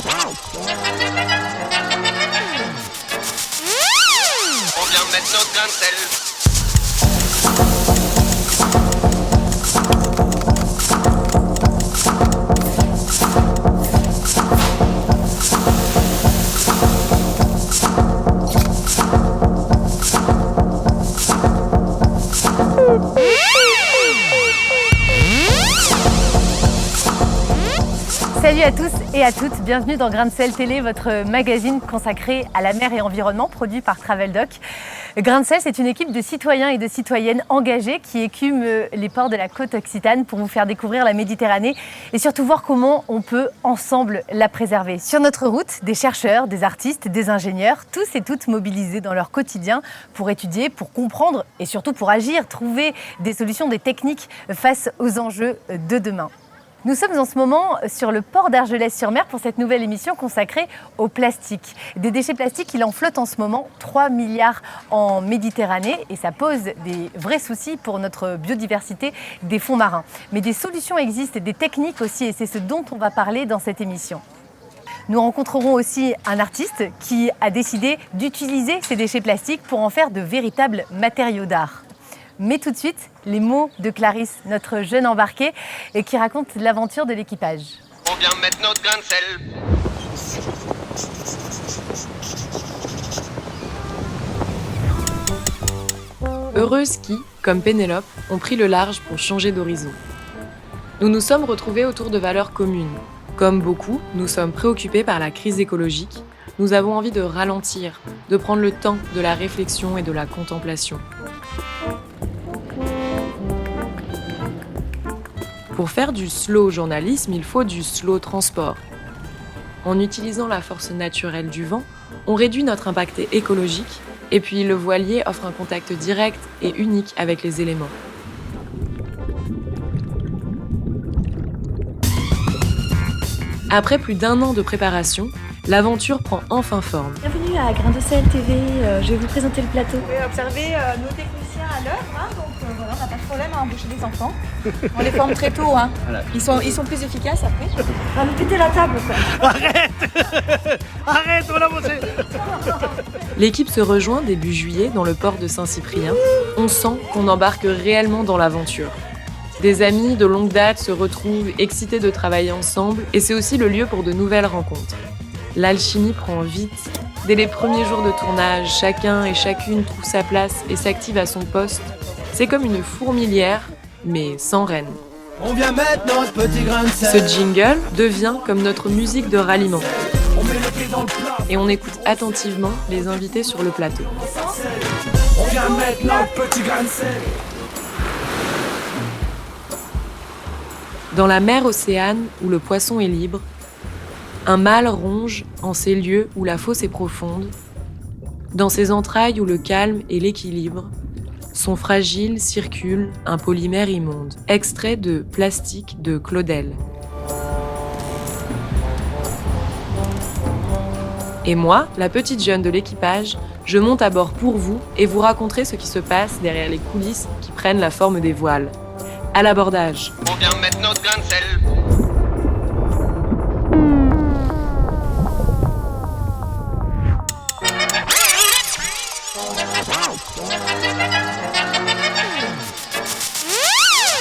On vient mettre notre grain de sel. Salut à tous et à toutes, bienvenue dans Grain de Sel Télé, votre magazine consacré à la mer et environnement, produit par Traveldoc. Grain de Sel, c'est une équipe de citoyens et de citoyennes engagés qui écument les ports de la côte occitane pour vous faire découvrir la Méditerranée et surtout voir comment on peut ensemble la préserver. Sur notre route, des chercheurs, des artistes, des ingénieurs, tous et toutes mobilisés dans leur quotidien pour étudier, pour comprendre et surtout pour agir, trouver des solutions, des techniques face aux enjeux de demain. Nous sommes en ce moment sur le port d'Argelès-sur-Mer pour cette nouvelle émission consacrée au plastique. Des déchets plastiques, il en flotte en ce moment 3 milliards en Méditerranée et ça pose des vrais soucis pour notre biodiversité des fonds marins. Mais des solutions existent et des techniques aussi et c'est ce dont on va parler dans cette émission. Nous rencontrerons aussi un artiste qui a décidé d'utiliser ces déchets plastiques pour en faire de véritables matériaux d'art. Mais tout de suite, les mots de Clarisse, notre jeune embarquée, et qui raconte l'aventure de l'équipage. On vient mettre notre grain de sel. Heureuses qui, comme Pénélope, ont pris le large pour changer d'horizon. Nous nous sommes retrouvés autour de valeurs communes. Comme beaucoup, nous sommes préoccupés par la crise écologique. Nous avons envie de ralentir, de prendre le temps de la réflexion et de la contemplation. Pour faire du slow journalisme, il faut du slow transport. En utilisant la force naturelle du vent, on réduit notre impact écologique et puis le voilier offre un contact direct et unique avec les éléments. Après plus d'1 an de préparation, l'aventure prend enfin forme. Bienvenue à Grain de Sel TV, je vais vous présenter le plateau. Vous pouvez observer nos techniciens à l'heure, donc voilà, on n'a pas de problème à embaucher des enfants. On les forme très tôt, voilà. Ils sont plus efficaces après. On va nous péter la table, quoi. Arrête, on l'a bossé. L'équipe se rejoint début juillet dans le port de Saint-Cyprien. On sent qu'on embarque réellement dans l'aventure. Des amis de longue date se retrouvent excités de travailler ensemble et c'est aussi le lieu pour de nouvelles rencontres. L'alchimie prend vite. Dès les premiers jours de tournage, chacun et chacune trouve sa place et s'active à son poste. C'est comme une fourmilière, mais sans reine. On vient mettre notre petit grain de sel. Ce jingle devient comme notre musique de ralliement. On met le pied dans le plat. Et on écoute attentivement les invités sur le plateau. On vient mettre notre petit grain de sel. Dans la mer Océane, où le poisson est libre, un mâle ronge en ces lieux où la fosse est profonde. Dans ses entrailles où le calme et l'équilibre, son fragile circule un polymère immonde. Extrait de Plastique de Claudel. Et moi, la petite jeune de l'équipage, je monte à bord pour vous et vous raconterai ce qui se passe derrière les coulisses qui prennent la forme des voiles. À l'abordage. On vient mettre notre grain de sel.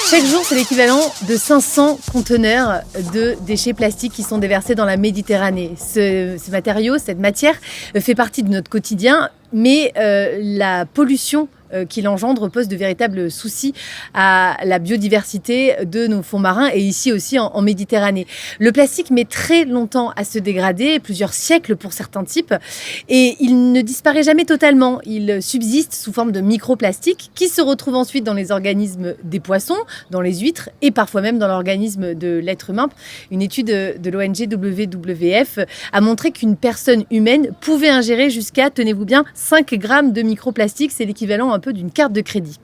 Chaque jour, c'est l'équivalent de 500 conteneurs de déchets plastiques qui sont déversés dans la Méditerranée. Ce matériau, cette matière fait partie de notre quotidien, mais la pollution qu'il engendre pose de véritables soucis à la biodiversité de nos fonds marins et ici aussi en Méditerranée. Le plastique met très longtemps à se dégrader, plusieurs siècles pour certains types, et il ne disparaît jamais totalement. Il subsiste sous forme de microplastiques qui se retrouvent ensuite dans les organismes des poissons, dans les huîtres et parfois même dans l'organisme de l'être humain. Une étude de l'ONG WWF a montré qu'une personne humaine pouvait ingérer jusqu'à, tenez-vous bien, 5 grammes de microplastiques. C'est l'équivalent un peu d'une carte de crédit.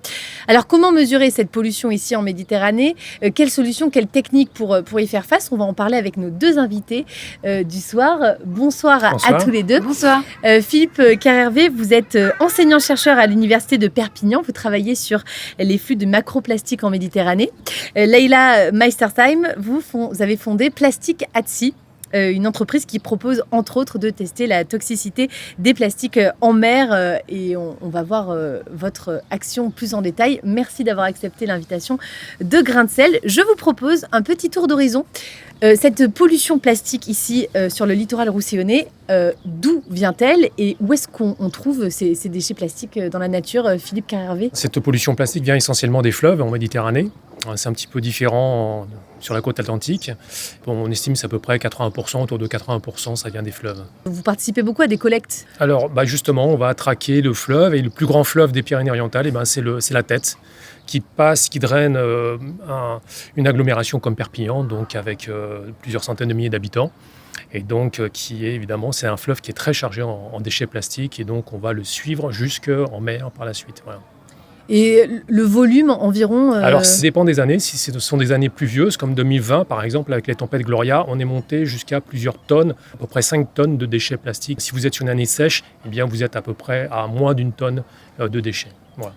Alors, comment mesurer cette pollution ici en Méditerranée ? Quelles solutions, quelles techniques pour y faire face ? On va en parler avec nos deux invités du soir. Bonsoir. À tous les deux. Bonsoir. Philippe Carhervé, vous êtes enseignant-chercheur à l'Université de Perpignan. Vous travaillez sur les flux de macroplastique en Méditerranée. Leïla Meistersheim, vous avez fondé Plastic at Sea. une entreprise qui propose entre autres de tester la toxicité des plastiques en mer et on va voir votre action plus en détail. Merci d'avoir accepté l'invitation de Grain de Sel. Je vous propose un petit tour d'horizon. Cette pollution plastique ici sur le littoral roussillonnais, d'où vient-elle et où est-ce qu'on trouve ces déchets plastiques dans la nature, Philippe Carhervé? Cette pollution plastique vient essentiellement des fleuves en Méditerranée. C'est un petit peu différent sur la côte atlantique. Bon, on estime que c'est à peu près 80%, autour de 80%, ça vient des fleuves. Vous participez beaucoup à des collectes? Alors justement, on va traquer le fleuve et le plus grand fleuve des Pyrénées-Orientales, c'est la Tête, qui draine une agglomération comme Perpignan, donc avec plusieurs centaines de milliers d'habitants. Et donc, c'est un fleuve qui est très chargé en déchets plastiques et donc on va le suivre jusqu'en mer par la suite. Voilà. Et le volume environ Alors, ça dépend des années. Si ce sont des années pluvieuses, comme 2020, par exemple, avec les tempêtes Gloria, on est monté jusqu'à plusieurs tonnes, à peu près 5 tonnes de déchets plastiques. Si vous êtes sur une année sèche, eh bien, vous êtes à peu près à moins d'1 tonne de déchets. Voilà.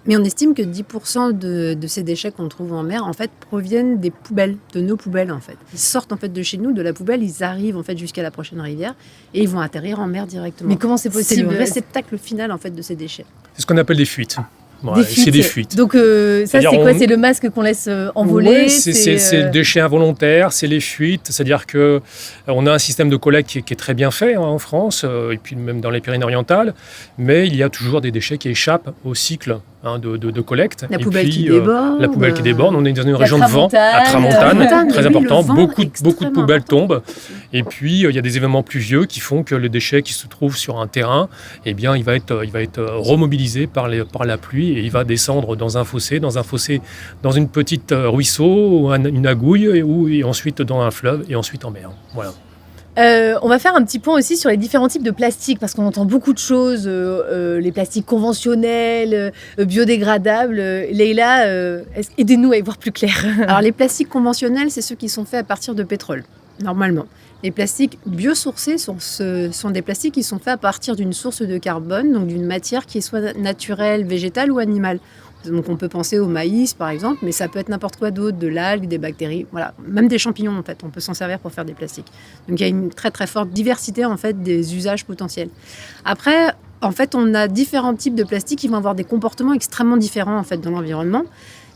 Mais on estime que 10% de ces déchets qu'on trouve en mer, en fait, proviennent des poubelles, de nos poubelles, en fait. Ils sortent, en fait, de chez nous, de la poubelle, ils arrivent, en fait, jusqu'à la prochaine rivière et ils vont atterrir en mer directement. Mais comment c'est possible? C'est le réceptacle final, en fait, de ces déchets. C'est ce qu'on appelle des fuites. Ouais, c'est des fuites. Donc ça, c'est quoi? C'est le masque qu'on laisse envoler? Oui, c'est le déchet involontaire, c'est les fuites. C'est-à-dire qu'on a un système de collecte qui est très bien fait en France, et puis même dans les Pyrénées-Orientales, mais il y a toujours des déchets qui échappent au cycle de collecte. La poubelle qui déborde. La poubelle qui déborde. On est dans une région de vent, à Tramontane, très important. Beaucoup de poubelles tombent. Et puis, il y a des événements pluvieux qui font que le déchet qui se trouve sur un terrain, eh bien, il va être remobilisé par la pluie et il va descendre dans un fossé, dans une petite ruisseau, une agouille, et ensuite dans un fleuve, et ensuite en mer. Voilà. On va faire un petit point aussi sur les différents types de plastique parce qu'on entend beaucoup de choses, les plastiques conventionnels, biodégradables. Leïla, aidez-nous à y voir plus clair. Alors les plastiques conventionnels, c'est ceux qui sont faits à partir de pétrole, normalement. Les plastiques biosourcés sont des plastiques qui sont faits à partir d'une source de carbone, donc d'une matière qui est soit naturelle, végétale ou animale. Donc on peut penser au maïs par exemple, mais ça peut être n'importe quoi d'autre, de l'algue, des bactéries, voilà, même des champignons en fait, on peut s'en servir pour faire des plastiques. Donc il y a une très très forte diversité en fait des usages potentiels. Après, en fait, on a différents types de plastiques qui vont avoir des comportements extrêmement différents en fait dans l'environnement.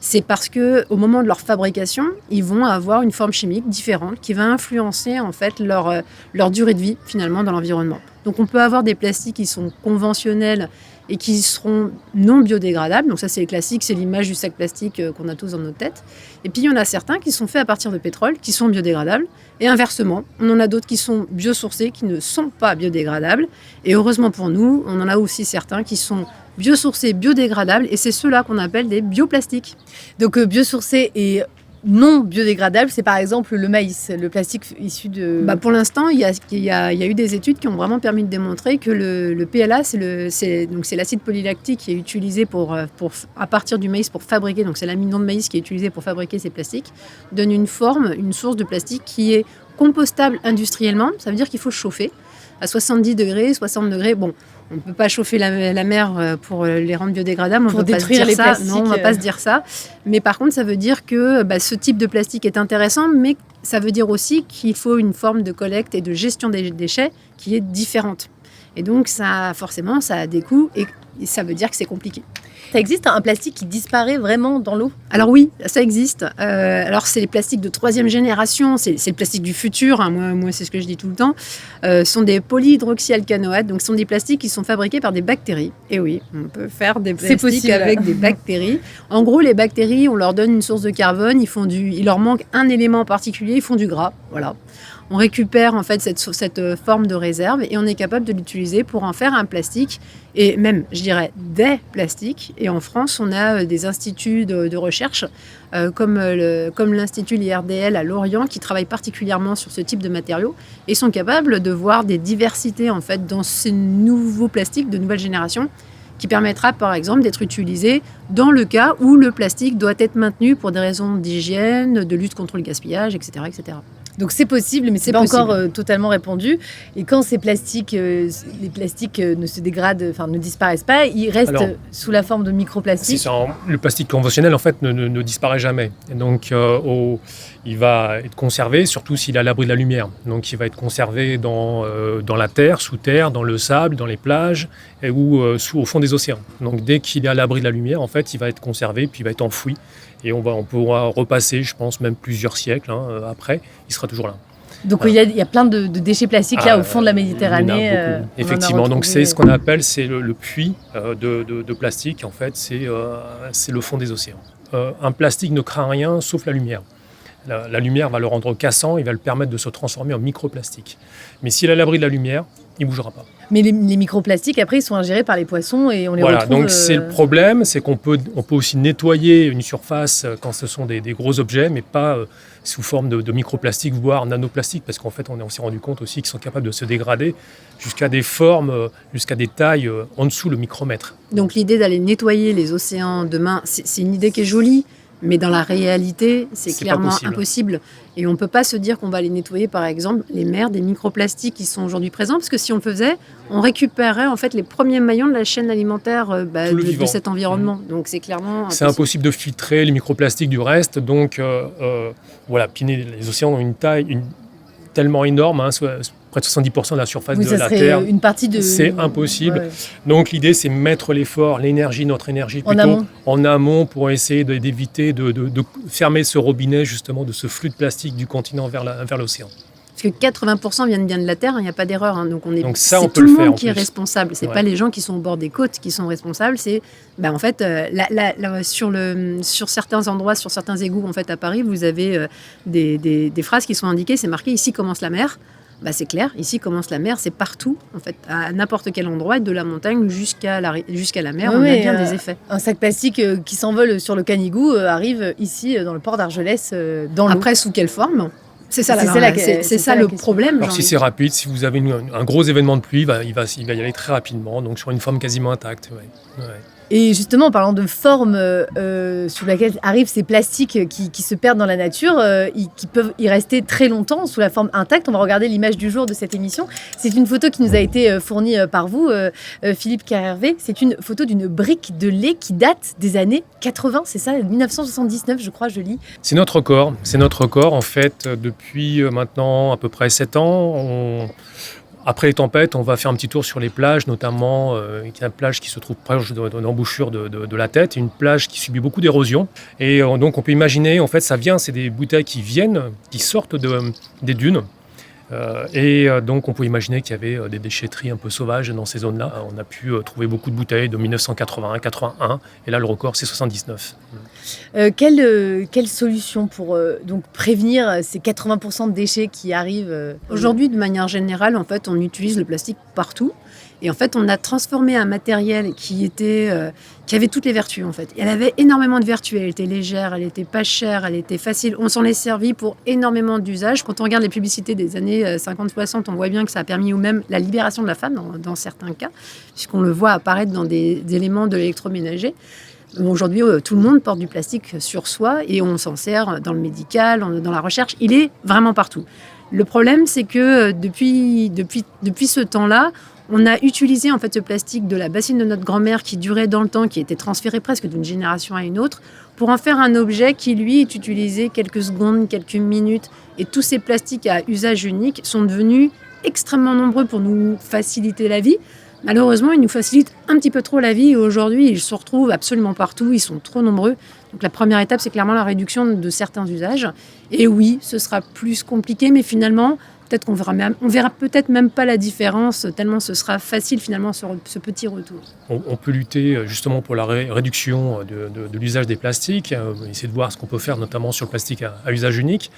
C'est parce que au moment de leur fabrication, ils vont avoir une forme chimique différente qui va influencer en fait leur durée de vie finalement dans l'environnement. Donc on peut avoir des plastiques qui sont conventionnels et qui seront non biodégradables. Donc ça c'est classique, c'est l'image du sac plastique qu'on a tous dans notre tête. Et puis il y en a certains qui sont faits à partir de pétrole, qui sont biodégradables. Et inversement, on en a d'autres qui sont biosourcés, qui ne sont pas biodégradables. Et heureusement pour nous, on en a aussi certains qui sont biosourcés, biodégradables, et c'est ceux-là qu'on appelle des bioplastiques. Donc biosourcés et non biodégradable, c'est par exemple le maïs, le plastique issu de... Pour l'instant, il y a eu des études qui ont vraiment permis de démontrer que le PLA, c'est l'acide polylactique qui est utilisé à partir du maïs pour fabriquer, donc c'est l'amidon de maïs qui est utilisé pour fabriquer ces plastiques, donne une source de plastique qui est compostable industriellement. Ça veut dire qu'il faut chauffer à 70 degrés, 60 degrés. Bon, on ne peut pas chauffer la mer pour les rendre biodégradables. Pour détruire les plastiques. Non, on ne va pas se dire ça. Mais par contre, ça veut dire que ce type de plastique est intéressant, mais ça veut dire aussi qu'il faut une forme de collecte et de gestion des déchets qui est différente. Et donc, ça a des coûts et ça veut dire que c'est compliqué. Ça existe un plastique qui disparaît vraiment dans l'eau? Alors oui, ça existe. Alors c'est les plastiques de 3e génération, c'est le plastique du futur, hein, moi c'est ce que je dis tout le temps. Ce sont des polyhydroxyalcanoates, donc ce sont des plastiques qui sont fabriqués par des bactéries. Et oui, on peut faire des plastiques avec des bactéries. En gros, les bactéries, on leur donne une source de carbone, il leur manque un élément particulier, ils font du gras, voilà. On récupère en fait cette forme de réserve et on est capable de l'utiliser pour en faire un plastique et même, je dirais, des plastiques. Et en France, on a des instituts de recherche comme l'Institut l'IRDL à Lorient qui travaille particulièrement sur ce type de matériaux et sont capables de voir des diversités en fait dans ces nouveaux plastiques de nouvelle génération qui permettra par exemple d'être utilisé dans le cas où le plastique doit être maintenu pour des raisons d'hygiène, de lutte contre le gaspillage, etc. etc. Donc c'est possible, mais c'est pas encore totalement répandu. Et quand ces plastiques, les plastiques ne se dégradent, enfin ne disparaissent pas, ils restent sous la forme de microplastiques. Le plastique conventionnel en fait ne disparaît jamais. Et donc il va être conservé, surtout s'il est à l'abri de la lumière. Donc il va être conservé dans la terre, sous terre, dans le sable, dans les plages ou au fond des océans. Donc dès qu'il est à l'abri de la lumière, en fait, il va être conservé puis il va être enfoui. Et on pourra repasser, je pense, même plusieurs siècles après, il sera toujours là. Donc il y a plein de déchets plastiques là au fond de la Méditerranée. Il y en a beaucoup. Effectivement, donc c'est ce qu'on appelle le puits de plastique. En fait, c'est le fond des océans. Un plastique ne craint rien sauf la lumière. La lumière va le rendre cassant, il va le permettre de se transformer en microplastique. Mais s'il est à l'abri de la lumière, il ne bougera pas. Mais les microplastiques, après, ils sont ingérés par les poissons et on les retrouve... Donc c'est le problème, c'est qu'on peut aussi nettoyer une surface quand ce sont des gros objets, mais pas sous forme de microplastiques, voire nanoplastiques, parce qu'en fait, on s'est rendu compte aussi qu'ils sont capables de se dégrader jusqu'à des formes, jusqu'à des tailles en dessous le micromètre. Donc l'idée d'aller nettoyer les océans demain, c'est une idée qui est jolie, mais dans la réalité, c'est clairement impossible. Et on ne peut pas se dire qu'on va aller nettoyer, par exemple, les mers des microplastiques qui sont aujourd'hui présents, parce que si on le faisait, on récupérerait en fait les premiers maillons de la chaîne alimentaire de cet environnement. Donc c'est clairement impossible. C'est impossible de filtrer les microplastiques du reste. Donc puis les océans ont une taille tellement énorme, près de 70% de la surface de la Terre. Une partie de... C'est impossible. Ouais. Donc l'idée, c'est mettre l'effort, notre énergie plutôt en amont pour essayer d'éviter de fermer ce robinet justement de ce flux de plastique du continent vers l'océan. Parce que 80% viennent bien de la Terre, il n'y a pas d'erreur. Donc c'est tout le monde qui est responsable. C'est pas les gens qui sont au bord des côtes qui sont responsables. C'est en fait sur certains endroits, sur certains égouts en fait à Paris, vous avez des phrases qui sont indiquées. C'est marqué ici commence la mer. C'est clair, ici commence la mer, c'est partout, en fait, à n'importe quel endroit, de la montagne jusqu'à la mer, on a bien des effets. Un sac plastique qui s'envole sur le Canigou arrive ici dans le port d'Argelès dans l'eau. Après, sous quelle forme ? C'est ça le problème. Alors si c'est rapide, si vous avez un gros événement de pluie, il va y aller très rapidement, donc sur une forme quasiment intacte. Ouais. Et justement, en parlant de forme sous laquelle arrivent ces plastiques qui se perdent dans la nature, qui peuvent y rester très longtemps sous la forme intacte. On va regarder l'image du jour de cette émission. C'est une photo qui nous a été fournie par vous, Philippe Carhervé. C'est une photo d'une brique de lait qui date des années 80, c'est ça, 1979, je crois, je lis. C'est notre record. En fait, depuis maintenant à peu près 7 ans, après les tempêtes, on va faire un petit tour sur les plages, notamment une plage qui se trouve proche de l'embouchure de la Tête, une plage qui subit beaucoup d'érosion. Et donc on peut imaginer, en fait, c'est des bouteilles qui sortent des dunes. Donc on peut imaginer qu'il y avait des déchetteries un peu sauvages dans ces zones-là. On a pu trouver beaucoup de bouteilles de 1980, 81, et là le record c'est 79. Quelle solution pour donc prévenir ces 80% de déchets qui arrivent Aujourd'hui, de manière générale, en fait, on utilise le plastique partout. Et en fait, on a transformé un matériel qui avait toutes les vertus, en fait. Elle avait énormément de vertus. Elle était légère, elle était pas chère, elle était facile. On s'en est servi pour énormément d'usages. Quand on regarde les publicités des années 50-60, on voit bien que ça a permis ou même la libération de la femme, dans certains cas, puisqu'on le voit apparaître dans des éléments de l'électroménager. Aujourd'hui, tout le monde porte du plastique sur soi et on s'en sert dans le médical, dans la recherche. Il est vraiment partout. Le problème, c'est que depuis ce temps-là, on a utilisé en fait ce plastique de la bassine de notre grand-mère qui durait dans le temps, qui était transféré presque d'une génération à une autre, pour en faire un objet qui, lui, est utilisé quelques secondes, quelques minutes. Et tous ces plastiques à usage unique sont devenus extrêmement nombreux pour nous faciliter la vie. Malheureusement, ils nous facilitent un petit peu trop la vie et aujourd'hui, ils se retrouvent absolument partout, ils sont trop nombreux. Donc la première étape, c'est clairement la réduction de certains usages. Et oui, ce sera plus compliqué, mais finalement, peut-être qu'on verra peut-être même pas la différence, tellement ce sera facile finalement ce petit retour. On peut lutter justement pour la réduction de l'usage des plastiques, essayer de voir ce qu'on peut faire notamment sur le plastique à usage unique.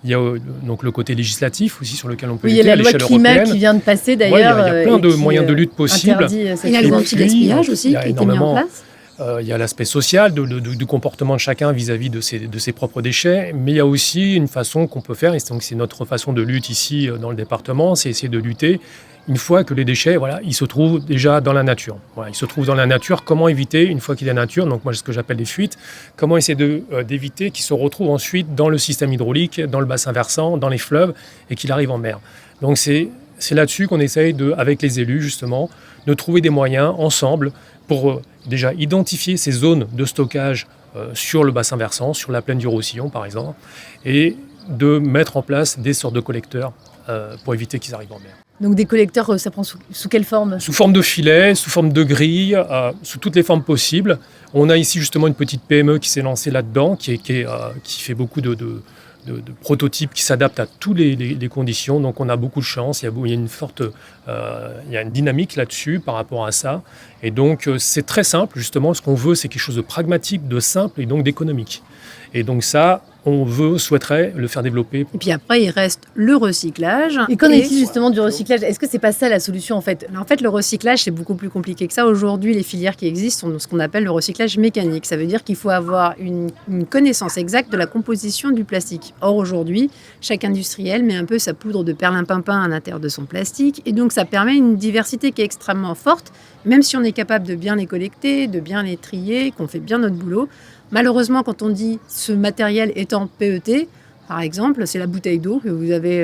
Il y a donc le côté législatif aussi sur lequel on peut lutter à l'échelle européenne. Il y a la loi climat qui vient de passer d'ailleurs. Il y a plein de moyens de lutte possibles. Il y a le anti-gaspillage aussi qui a été mis en place. Il y a l'aspect social du comportement de chacun vis-à-vis de ses propres déchets, mais il y a aussi une façon qu'on peut faire, et donc c'est notre façon de lutte ici dans le département, c'est essayer de lutter une fois que les déchets, ils se trouvent déjà dans la nature. Ils se trouvent dans la nature. Comment éviter, une fois qu'il est dans la nature, donc moi, ce que j'appelle des fuites, comment essayer d'éviter qu'ils se retrouvent ensuite dans le système hydraulique, dans le bassin versant, dans les fleuves, et qu'il arrive en mer. Donc c'est là-dessus qu'on essaye, avec les élus, justement, de trouver des moyens ensemble pour déjà identifier ces zones de stockage sur le bassin versant, sur la plaine du Roussillon, par exemple, et de mettre en place des sortes de collecteurs pour éviter qu'ils arrivent en mer. Donc des collecteurs, ça prend sous quelle forme ? Sous forme de filet, sous forme de grille, sous toutes les formes possibles. On a ici justement une petite PME qui s'est lancée là-dedans, qui fait beaucoup de prototypes qui s'adaptent à toutes les conditions. Donc on a beaucoup de chance, il y a une dynamique là-dessus par rapport à ça. Et donc c'est très simple, justement, ce qu'on veut, c'est quelque chose de pragmatique, de simple et donc d'économique. Et donc ça, on souhaiterait le faire développer. Et puis après, il reste le recyclage. Et qu'en est-il justement du recyclage ? Est-ce que c'est pas ça la solution en fait ? En fait, le recyclage, c'est beaucoup plus compliqué que ça. Aujourd'hui, les filières qui existent sont ce qu'on appelle le recyclage mécanique. Ça veut dire qu'il faut avoir une connaissance exacte de la composition du plastique. Or, aujourd'hui, chaque industriel met un peu sa poudre de perlimpinpin à l'intérieur de son plastique. Et donc, ça permet une diversité qui est extrêmement forte. Même si on est capable de bien les collecter, de bien les trier, qu'on fait bien notre boulot. Malheureusement, quand on dit ce matériel est en PET, par exemple, c'est la bouteille d'eau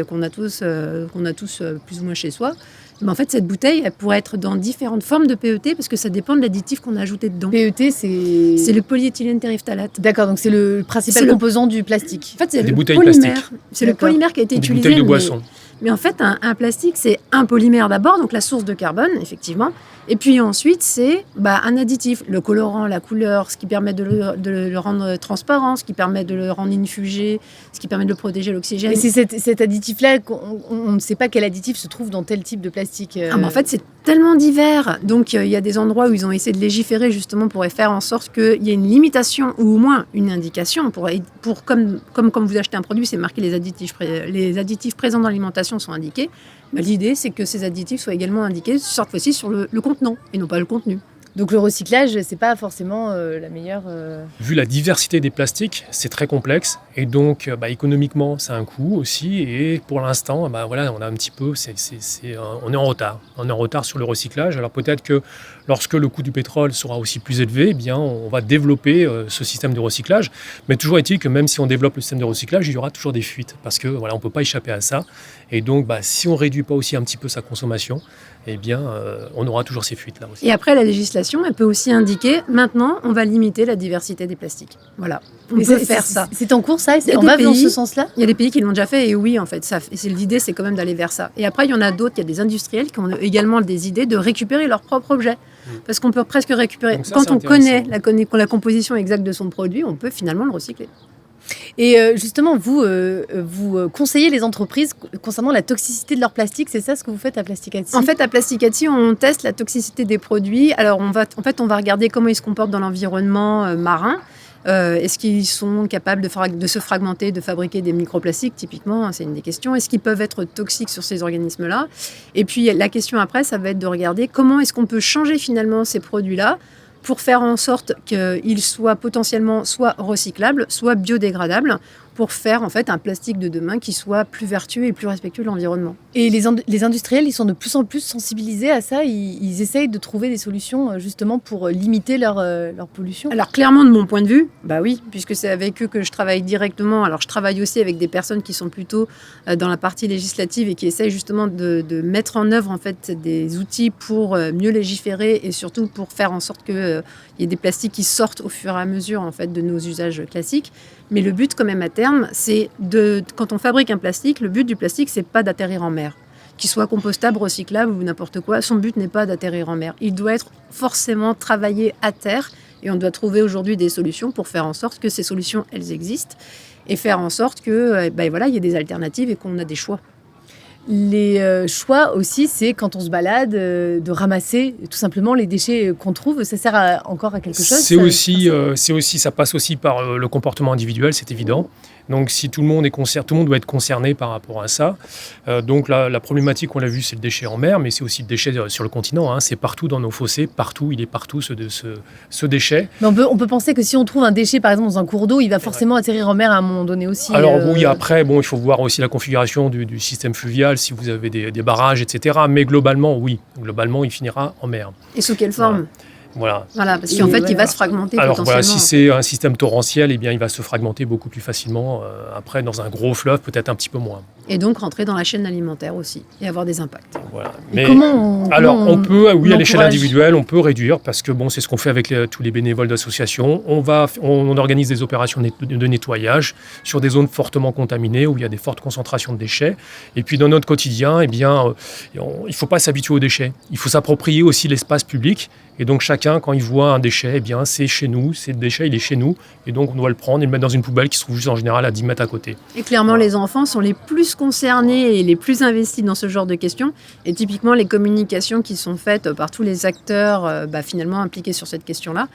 qu'on a tous plus ou moins chez soi. Mais en fait, cette bouteille, elle pourrait être dans différentes formes de PET parce que ça dépend de l'additif qu'on a ajouté dedans. PET, c'est le polyéthylène terephthalate. D'accord, donc c'est le principal composant du plastique. En fait, c'est des le bouteilles polymère. plastiques. C'est le polymère qui a été utilisé. Des bouteilles de boisson. Mais en fait, un plastique, c'est un polymère d'abord, donc la source de carbone, effectivement. Et puis ensuite, c'est un additif, le colorant, la couleur, ce qui permet de le rendre transparent, ce qui permet de le rendre infugé, ce qui permet de le protéger l'oxygène. Et c'est cet additif-là qu'on ne sait pas quel additif se trouve dans tel type de plastique. Mais en fait, c'est tellement divers. Donc, il y a des endroits où ils ont essayé de légiférer justement pour faire en sorte qu'il y ait une limitation ou au moins une indication. Comme vous achetez un produit, c'est marqué les additifs présents dans l'alimentation sont indiqués. L'idée, c'est que ces additifs soient également indiqués, cette fois-ci, sur le contenant et non pas le contenu. Donc le recyclage, c'est pas forcément la meilleure... Vu la diversité des plastiques, c'est très complexe. Et donc, économiquement, ça a un coût aussi. Et pour l'instant, on a un petit peu... on est en retard. On est en retard sur le recyclage. Alors peut-être que lorsque le coût du pétrole sera aussi plus élevé, on va développer ce système de recyclage. Mais toujours est-il que même si on développe le système de recyclage, il y aura toujours des fuites. Parce que on ne peut pas échapper à ça. Et donc, si on ne réduit pas aussi un petit peu sa consommation, on aura toujours ces fuites-là aussi. Et après, la législation, elle peut aussi indiquer, maintenant, on va limiter la diversité des plastiques. Voilà, on peut faire ça. C'est en cours, ça ? On va dans ce sens-là ? Il y a des pays qui l'ont déjà fait, et oui, en fait. L'idée, c'est quand même d'aller vers ça. Et après, il y en a d'autres, il y a des industriels qui ont également des idées de récupérer leurs propres objets. Parce qu'on peut presque récupérer. Donc quand on connaît la composition exacte de son produit, on peut finalement le recycler. Et justement, vous conseillez les entreprises concernant la toxicité de leur plastique, c'est ça ce que vous faites à Plasticati ? En fait, à Plasticati, on teste la toxicité des produits. Alors, on va regarder comment ils se comportent dans l'environnement marin. Est-ce qu'ils sont capables de se fragmenter, de fabriquer des microplastiques, typiquement, c'est une des questions. Est-ce qu'ils peuvent être toxiques sur ces organismes-là ? Et puis, la question après, ça va être de regarder comment est-ce qu'on peut changer finalement ces produits-là pour faire en sorte qu'ils soient potentiellement soit recyclables, soit biodégradables, pour faire en fait un plastique de demain qui soit plus vertueux et plus respectueux de l'environnement. Et les industriels, ils sont de plus en plus sensibilisés à ça, ils essayent de trouver des solutions justement pour limiter leur pollution. Alors clairement, de mon point de vue, oui, puisque c'est avec eux que je travaille directement. Alors je travaille aussi avec des personnes qui sont plutôt dans la partie législative et qui essayent justement de mettre en œuvre en fait des outils pour mieux légiférer et surtout pour faire en sorte qu'il y ait des plastiques qui sortent au fur et à mesure en fait de nos usages classiques. Mais le but, quand même, à terme, c'est quand on fabrique un plastique, le but du plastique, c'est pas d'atterrir en mer. Qu'il soit compostable, recyclable ou n'importe quoi, son but n'est pas d'atterrir en mer. Il doit être forcément travaillé à terre et on doit trouver aujourd'hui des solutions pour faire en sorte que ces solutions, elles existent et faire en sorte que, il y ait des alternatives et qu'on a des choix. Les choix aussi, c'est quand on se balade, de ramasser tout simplement les déchets qu'on trouve. Ça sert encore à quelque chose ? C'est aussi, ça passe aussi par le comportement individuel, c'est évident. Donc si tout le monde est concerné, tout le monde doit être concerné par rapport à ça. Donc la problématique, on l'a vu, c'est le déchet en mer, mais c'est aussi le déchet sur le continent. Hein. C'est partout dans nos fossés, partout, il est partout ce déchet. Mais on peut penser que si on trouve un déchet, par exemple, dans un cours d'eau, il va forcément atterrir en mer à un moment donné aussi. Alors oui, après, il faut voir aussi la configuration du système fluvial, si vous avez des barrages, etc. Mais globalement, oui. Globalement, il finira en mer. Et sous quelle forme ? Voilà, parce qu'en fait, il va se fragmenter alors, potentiellement. si c'est un système torrentiel, eh bien, il va se fragmenter beaucoup plus facilement. Après, dans un gros fleuve, peut-être un petit peu moins. Et donc rentrer dans la chaîne alimentaire aussi et avoir des impacts. Voilà. Mais on peut, oui, à l'échelle individuelle, on peut réduire parce que c'est ce qu'on fait avec tous les bénévoles d'associations. On organise des opérations de nettoyage sur des zones fortement contaminées où il y a des fortes concentrations de déchets. Et puis dans notre quotidien, il ne faut pas s'habituer aux déchets. Il faut s'approprier aussi l'espace public. Et donc chacun, quand il voit un déchet, c'est chez nous, c'est le déchet, il est chez nous. Et donc on doit le prendre et le mettre dans une poubelle qui se trouve juste en général à 10 mètres à côté. Et clairement, les enfants sont les plus concernés et les plus investis dans ce genre de questions. Et typiquement, les communications qui sont faites par tous les acteurs finalement impliqués sur cette question-là,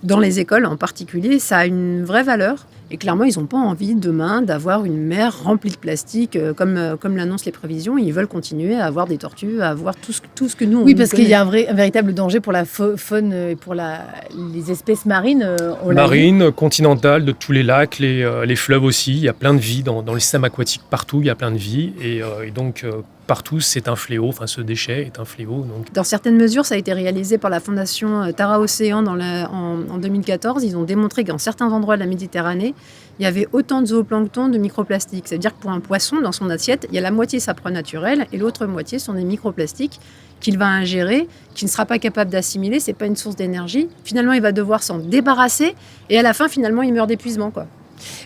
dans les écoles en particulier, ça a une vraie valeur. Et clairement, ils n'ont pas envie demain d'avoir une mer remplie de plastique, comme l'annoncent les prévisions. Ils veulent continuer à avoir des tortues, à avoir tout ce que nous, on Oui, parce connaît. qu'il y a un véritable danger pour la faune et pour les espèces marines. Marines, continentales, de tous les lacs, les fleuves aussi. Il y a plein de vie dans le système aquatique partout. Il y a plein de vie. Et donc, partout, c'est un fléau. Enfin, ce déchet est un fléau. Donc. Dans certaines mesures, ça a été réalisé par la fondation Tara Océan en 2014. Ils ont démontré qu'en certains endroits de la Méditerranée, il y avait autant de zooplancton de microplastiques. C'est-à-dire que pour un poisson, dans son assiette, il y a la moitié sa proie naturelle et l'autre moitié sont des microplastiques qu'il va ingérer, qu'il ne sera pas capable d'assimiler. C'est pas une source d'énergie. Finalement, il va devoir s'en débarrasser et à la fin, finalement, il meurt d'épuisement, quoi.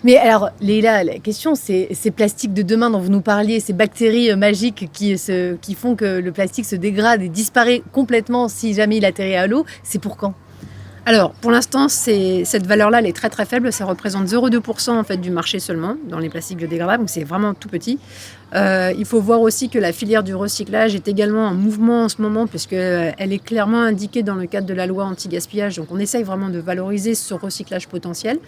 Mais alors, Leïla, la question, c'est ces plastiques de demain dont vous nous parliez, ces bactéries magiques qui font que le plastique se dégrade et disparaît complètement si jamais il atterrit à l'eau, c'est pour quand ? Alors, pour l'instant, cette valeur-là, elle est très très faible. Ça représente 0,2% en fait, du marché seulement dans les plastiques biodégradables, donc c'est vraiment tout petit. Il faut voir aussi que la filière du recyclage est également en mouvement en ce moment, puisqu'elle est clairement indiquée dans le cadre de la loi anti-gaspillage. Donc on essaye vraiment de valoriser ce recyclage potentiel.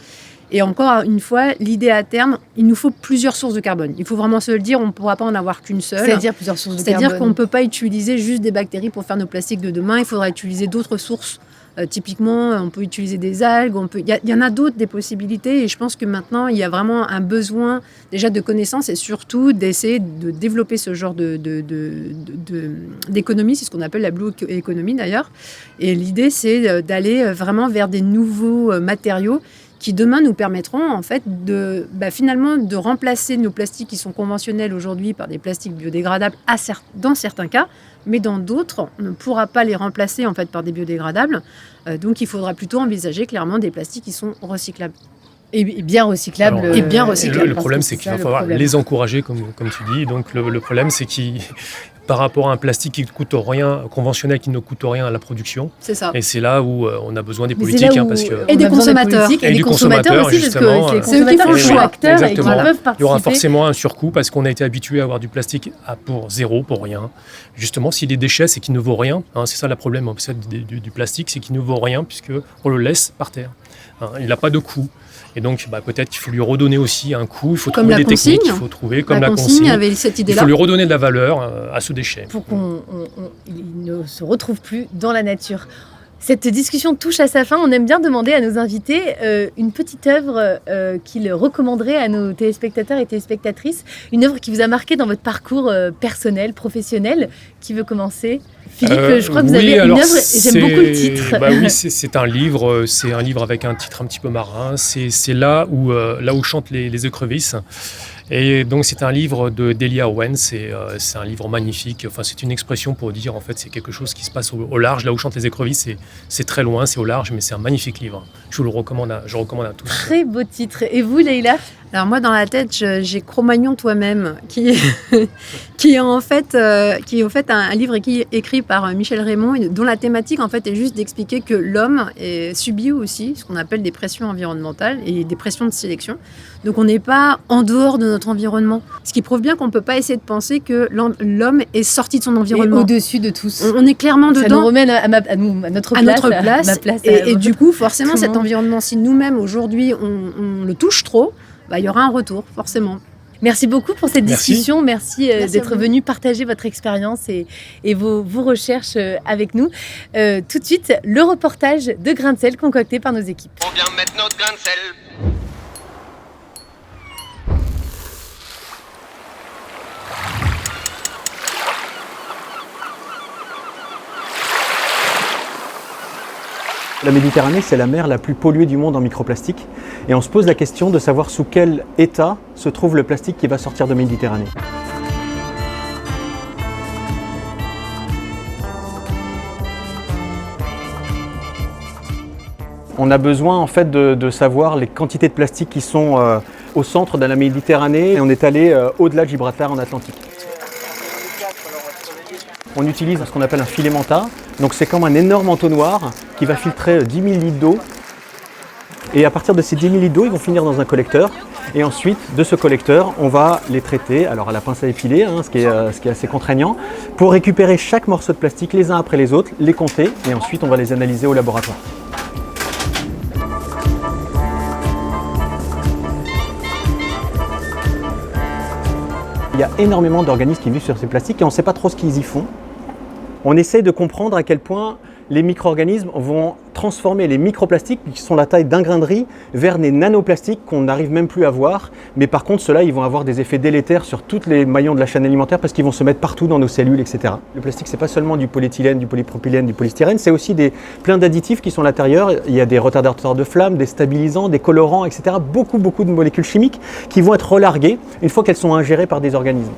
Et encore une fois, l'idée à terme, il nous faut plusieurs sources de carbone. Il faut vraiment se le dire, on ne pourra pas en avoir qu'une seule. C'est-à-dire plusieurs sources de carbone. C'est-à-dire qu'on ne peut pas utiliser juste des bactéries pour faire nos plastiques de demain. Il faudra utiliser d'autres sources. Typiquement, on peut utiliser des algues. Il y en a d'autres, des possibilités. Et je pense que maintenant, il y a vraiment un besoin déjà de connaissances et surtout d'essayer de développer ce genre d'économie. C'est ce qu'on appelle la blue economy d'ailleurs. Et l'idée, c'est d'aller vraiment vers des nouveaux matériaux qui demain nous permettront en fait finalement de remplacer nos plastiques qui sont conventionnels aujourd'hui par des plastiques biodégradables dans certains cas, mais dans d'autres, on ne pourra pas les remplacer en fait par des biodégradables. Donc il faudra plutôt envisager clairement des plastiques qui sont recyclables. Et bien recyclables. Alors, le problème, c'est qu'il va falloir les encourager, comme tu dis. Donc le problème, c'est par rapport à un plastique qui ne coûte rien, conventionnel qui ne coûte rien à la production. C'est ça. Et c'est là où on a besoin des politiques. Et des consommateurs. Et des consommateurs aussi, justement. Parce que c'est eux qui font le choix. Et qui peuvent participer. Il y aura forcément un surcoût parce qu'on a été habitué à avoir du plastique pour zéro, pour rien. Justement, s'il est déchet, c'est qu'il ne vaut rien. C'est ça le problème du plastique, c'est qu'il ne vaut rien puisqu'on le laisse par terre. Il n'a pas de coût. Et donc, peut-être qu'il faut lui redonner aussi un coût. Il faut trouver des techniques. Il faut trouver comme la consigne. Avait cette idée-là. Il faut lui redonner de la valeur à ce déchet. Pour qu'il ne se retrouve plus dans la nature. Cette discussion touche à sa fin. On aime bien demander à nos invités une petite œuvre qu'ils recommanderaient à nos téléspectateurs et téléspectatrices. Une œuvre qui vous a marqué dans votre parcours personnel, professionnel. Qui veut commencer ? Philippe, je crois que vous avez une œuvre, et j'aime beaucoup le titre. Oui, c'est un livre avec un titre un petit peu marin. C'est là où chantent les écrevisses. Et donc c'est un livre de Delia Owens, c'est un livre magnifique, c'est une expression pour dire en fait c'est quelque chose qui se passe au large, là où chantent les écrevisses, c'est très loin, c'est au large, mais c'est un magnifique livre, je recommande à tous. Très beau titre, et vous Leïla ? Alors moi dans la tête j'ai Cro-Magnon toi-même qui est en fait un livre écrit par Michel Raymond dont la thématique en fait est juste d'expliquer que l'homme subit aussi ce qu'on appelle des pressions environnementales et des pressions de sélection. Donc on n'est pas en dehors de notre environnement, ce qui prouve bien qu'on ne peut pas essayer de penser que l'homme est sorti de son environnement. Et au-dessus de tous. On est clairement dedans. Ça nous ramène à notre place. Et du coup forcément cet environnement, si nous-mêmes aujourd'hui on le touche trop, il y aura un retour, forcément. Merci beaucoup pour cette discussion. Merci d'être à vous. venu partager votre expérience et vos recherches avec nous. Tout de suite, le reportage de Grain de sel concocté par nos équipes. On vient mettre notre grain de sel. La Méditerranée, c'est la mer la plus polluée du monde en microplastique. Et on se pose la question de savoir sous quel état se trouve le plastique qui va sortir de Méditerranée. On a besoin en fait de savoir les quantités de plastique qui sont au centre de la Méditerranée. Et on est allé au-delà de Gibraltar en Atlantique. On utilise ce qu'on appelle un filet manta. Donc c'est comme un énorme entonnoir qui va filtrer 10 000 litres d'eau. Et à partir de ces 10 000 litres d'eau, ils vont finir dans un collecteur. Et ensuite, de ce collecteur, on va les traiter, alors à la pince à épiler, ce qui est assez contraignant, pour récupérer chaque morceau de plastique les uns après les autres, les compter, et ensuite on va les analyser au laboratoire. Il y a énormément d'organismes qui vivent sur ces plastiques et on ne sait pas trop ce qu'ils y font. On essaie de comprendre à quel point les micro-organismes vont transformer les microplastiques, qui sont la taille d'un grain de riz, vers des nanoplastiques qu'on n'arrive même plus à voir. Mais par contre, ceux-là, ils vont avoir des effets délétères sur tous les maillons de la chaîne alimentaire parce qu'ils vont se mettre partout dans nos cellules, etc. Le plastique, c'est pas seulement du polyéthylène, du polypropylène, du polystyrène, c'est aussi plein d'additifs qui sont à l'intérieur. Il y a des retardateurs de flamme, des stabilisants, des colorants, etc. Beaucoup de molécules chimiques qui vont être relarguées une fois qu'elles sont ingérées par des organismes.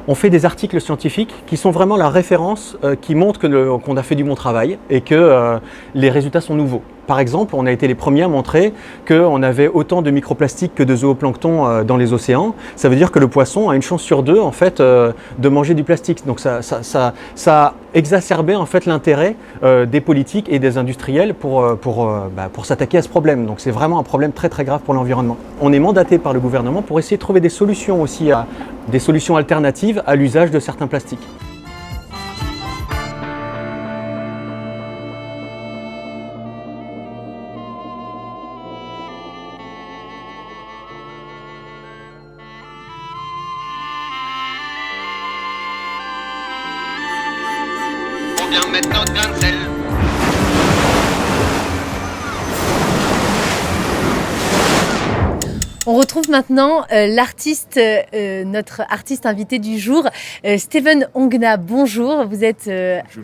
On fait des articles scientifiques qui sont vraiment la référence qui montre qu'on a fait du bon travail et que les résultats sont nouveaux. Par exemple, on a été les premiers à montrer qu'on avait autant de microplastiques que de zooplancton dans les océans. Ça veut dire que le poisson a une chance sur deux en fait, de manger du plastique. Donc ça a exacerbé en fait, l'intérêt des politiques et des industriels pour s'attaquer à ce problème. Donc c'est vraiment un problème très très grave pour l'environnement. On est mandaté par le gouvernement pour essayer de trouver des solutions aussi, des solutions alternatives à l'usage de certains plastiques. On vient mettre notre grain de sel. On retrouve maintenant notre artiste invité du jour, Steven Ongna. Bonjour, vous êtes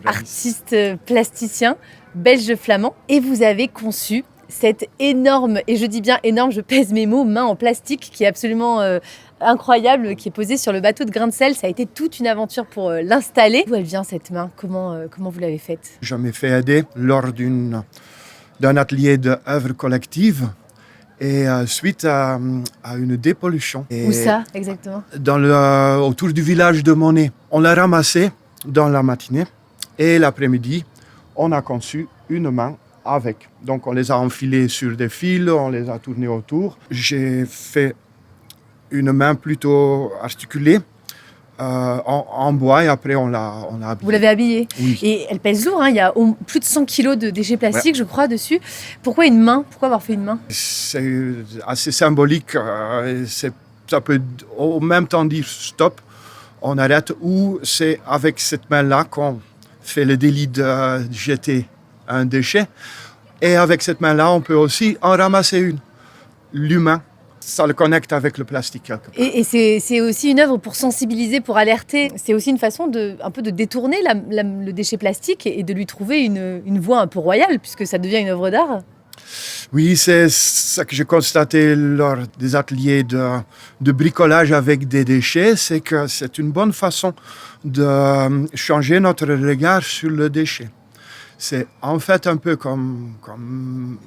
artiste plasticien belge-flamand et vous avez conçu cette énorme, et je dis bien énorme, je pèse mes mots, main en plastique qui est absolument incroyable, qui est posée sur le bateau de Grain de sel. Ça a été toute une aventure pour l'installer. D'où elle vient cette main? Comment vous l'avez faite? Je me fais aider lors d'un atelier d'œuvres collectives et suite à une dépollution. Où ça, exactement? Autour du village de Monet. On l'a ramassé dans la matinée et l'après-midi, on a conçu une main avec. Donc on les a enfilés sur des fils, on les a tournés autour. J'ai fait une main plutôt articulée en bois et après on l'a habillée. Vous l'avez habillée? Oui. Et elle pèse lourd, hein, il y a plus de 100 kilos de déchets plastiques, je crois, dessus. Pourquoi une main? Pourquoi avoir fait une main? C'est assez symbolique. Ça peut au même temps dire stop, on arrête, ou c'est avec cette main-là qu'on fait le délit de jeter un déchet. Et avec cette main-là, on peut aussi en ramasser une. L'humain, ça le connecte avec le plastique quelque part. Et c'est aussi une œuvre pour sensibiliser, pour alerter. C'est aussi une façon un peu de détourner le déchet plastique et de lui trouver une voie un peu royale, puisque ça devient une œuvre d'art. Oui, c'est ça que j'ai constaté lors des ateliers de bricolage avec des déchets, c'est que c'est une bonne façon de changer notre regard sur le déchet. C'est en fait un peu comme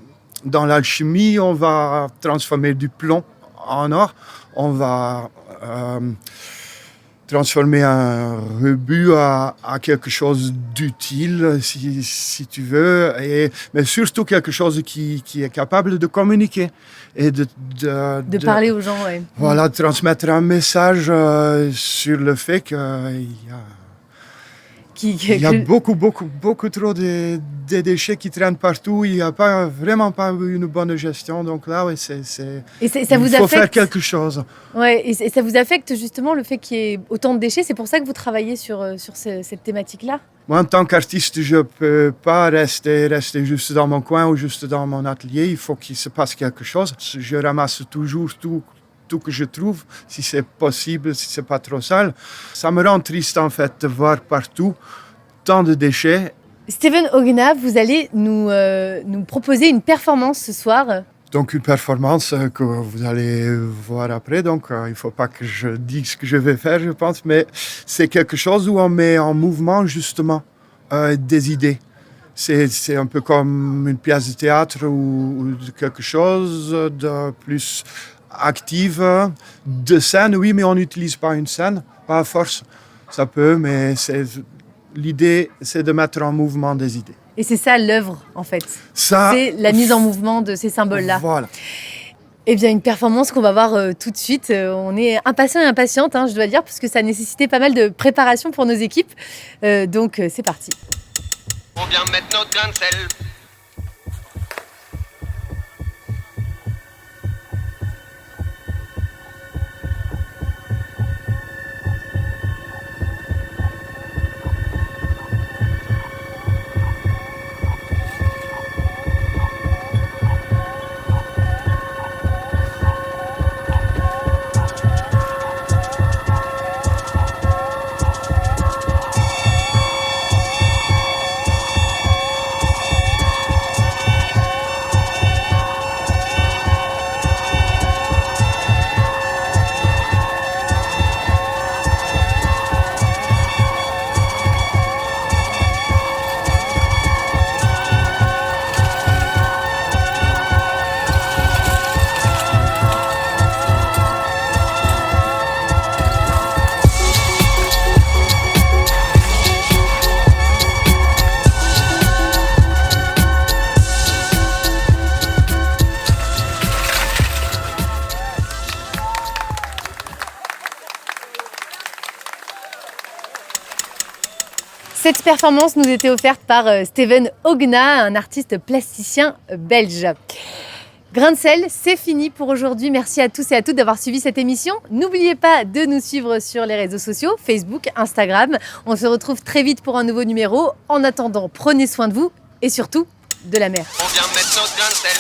dans l'alchimie, on va transformer du plomb en or, on va transformer un rebut à quelque chose d'utile, si tu veux, mais surtout quelque chose qui est capable de communiquer et de parler aux gens, ouais. Voilà, de transmettre un message sur le fait qu'il Il y a beaucoup trop de déchets qui traînent partout. Il n'y a vraiment pas une bonne gestion. Donc là, oui, ça il faut faire quelque chose. Ouais, et ça vous affecte justement le fait qu'il y ait autant de déchets? C'est pour ça que vous travaillez sur cette thématique-là? Moi, en tant qu'artiste, je ne peux pas rester juste dans mon coin ou juste dans mon atelier. Il faut qu'il se passe quelque chose. Je ramasse toujours tout que je trouve, si c'est possible, si c'est pas trop sale. Ça me rend triste en fait de voir partout tant de déchets. Steven Ogna, vous allez nous proposer une performance ce soir. Donc une performance que vous allez voir après. Donc il ne faut pas que je dise ce que je vais faire, je pense, mais c'est quelque chose où on met en mouvement justement des idées. C'est un peu comme une pièce de théâtre ou quelque chose de plus active, de scène, oui, mais on n'utilise pas une scène, pas à force. Ça peut, mais l'idée, c'est de mettre en mouvement des idées. Et c'est ça l'œuvre, en fait. C'est la mise en mouvement de ces symboles-là. Voilà. Eh bien, une performance qu'on va voir tout de suite. On est impatients et impatientes, je dois dire, parce que ça a nécessité pas mal de préparation pour nos équipes. Donc, c'est parti. On vient mettre notre grain de sel. Cette performance nous était offerte par Steven Ogna, un artiste plasticien belge. Grain de sel, c'est fini pour aujourd'hui. Merci à tous et à toutes d'avoir suivi cette émission. N'oubliez pas de nous suivre sur les réseaux sociaux, Facebook, Instagram. On se retrouve très vite pour un nouveau numéro. En attendant, prenez soin de vous et surtout de la mer. On vient mettre notre grain de sel.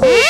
Mmh.